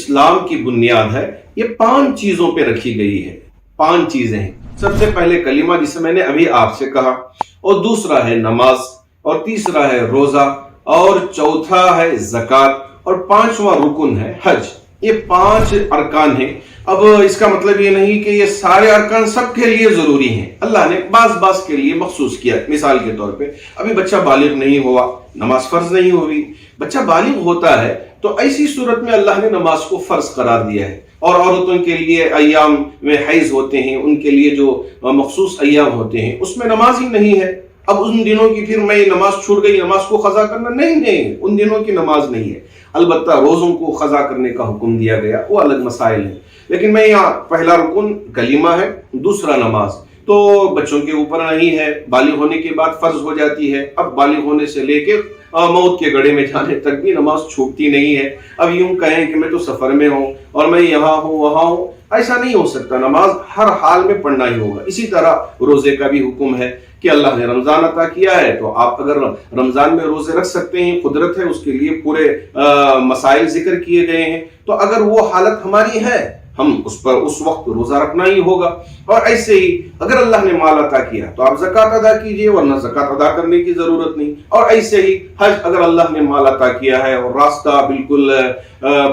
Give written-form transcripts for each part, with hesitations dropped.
اسلام کی بنیاد ہے یہ 5 چیزوں پہ رکھی گئی ہے. 5 چیزیں ہیں. سب سے پہلے کلمہ جسے میں نے ابھی آپ سے کہا، اور دوسرا ہے نماز، اور تیسرا ہے روزہ، اور چوتھا ہے زکوٰۃ، اور 5واں رکن ہے حج. یہ 5 ارکان ہیں. اب اس کا مطلب یہ نہیں کہ یہ سارے ارکان سب کے لیے ضروری ہیں. اللہ نے بعض کے لیے مخصوص کیا. مثال کے طور پہ ابھی بچہ بالغ نہیں ہوا، نماز فرض نہیں ہوئی. بچہ بالغ ہوتا ہے تو ایسی صورت میں اللہ نے نماز کو فرض قرار دیا ہے. اور عورتوں کے لیے ایام میں حیض ہوتے ہیں، ان کے لیے جو مخصوص ایام ہوتے ہیں اس میں نماز ہی نہیں ہے. اب ان دنوں کی پھر میں نماز چھوٹ گئی، نماز کو قضا کرنا نہیں، ان دنوں کی نماز نہیں ہے. البتہ روزوں کو قضا کرنے کا حکم دیا گیا، وہ الگ مسائل ہیں. لیکن میں یہاں پہلا رکن کلمہ ہے، دوسرا نماز. تو بچوں کے اوپر نہیں ہے، بالغ ہونے کے بعد فرض ہو جاتی ہے. اب بالغ ہونے سے لے کے موت کے گڑھے میں جانے تک بھی نماز چھوٹتی نہیں ہے. اب یوں کہیں کہ میں تو سفر میں ہوں اور میں یہاں ہوں وہاں ہوں، ایسا نہیں ہو سکتا. نماز ہر حال میں پڑھنا ہی ہوگا. اسی طرح روزے کا بھی حکم ہے کہ اللہ نے رمضان عطا کیا ہے تو آپ اگر رمضان میں روزے رکھ سکتے ہیں، قدرت ہے، اس کے لیے پورے مسائل ذکر کیے گئے ہیں. تو اگر وہ حالت ہماری ہے ہم اس پر اس وقت روزہ رکھنا ہی ہوگا. اور ایسے ہی اگر اللہ نے مال عطا کیا تو آپ زکوٰۃ ادا کیجئے، ورنہ زکوٰۃ ادا کرنے کی ضرورت نہیں. اور ایسے ہی حج، اگر اللہ نے مال عطا کیا ہے اور راستہ بالکل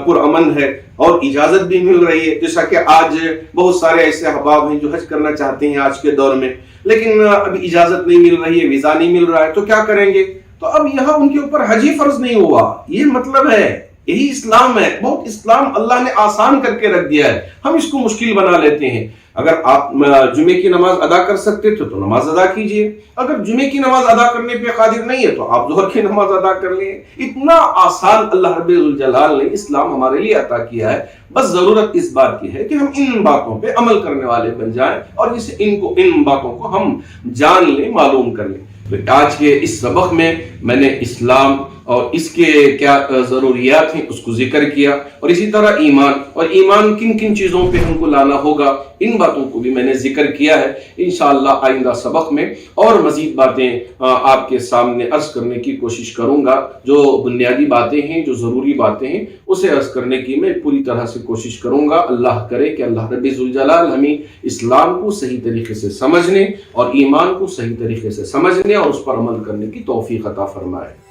پرامن ہے اور اجازت بھی مل رہی ہے، جیسا کہ آج بہت سارے ایسے احباب ہیں جو حج کرنا چاہتے ہیں آج کے دور میں، لیکن ابھی اجازت نہیں مل رہی ہے، ویزا نہیں مل رہا ہے، تو کیا کریں گے؟ تو اب یہاں ان کے اوپر حج ہی فرض نہیں ہوا. یہ مطلب ہے، یہی اسلام ہے. بہت اسلام اللہ نے آسان کر کے رکھ دیا ہے، ہم اس کو مشکل بنا لیتے ہیں. اگر آپ جمعے کی نماز ادا کر سکتے تھے تو نماز ادا کیجئے. اگر جمعے کی نماز ادا کرنے پہ قادر نہیں ہے تو آپ ظہر کی نماز ادا کر لیں. اتنا آسان اللہ رب الجلال نے اسلام ہمارے لیے عطا کیا ہے. بس ضرورت اس بات کی ہے کہ ہم ان باتوں پہ عمل کرنے والے بن جائیں اور ان باتوں کو ہم جان لیں، معلوم کر لیں. تو آج کے اس سبق میں نے اسلام اور اس کے کیا ضروریات ہیں اس کو ذکر کیا، اور اسی طرح ایمان کن کن چیزوں پہ ہم کو لانا ہوگا ان باتوں کو بھی میں نے ذکر کیا ہے. انشاءاللہ آئندہ سبق میں اور مزید باتیں آپ کے سامنے عرض کرنے کی کوشش کروں گا. جو بنیادی باتیں ہیں، جو ضروری باتیں ہیں، اسے عرض کرنے کی میں پوری طرح سے کوشش کروں گا. اللہ کرے کہ اللہ رب ذوالجلال ہمیں اسلام کو صحیح طریقے سے سمجھنے اور ایمان کو صحیح طریقے سے سمجھنے اور اس پر عمل کرنے کی توفیق عطا فرمائے.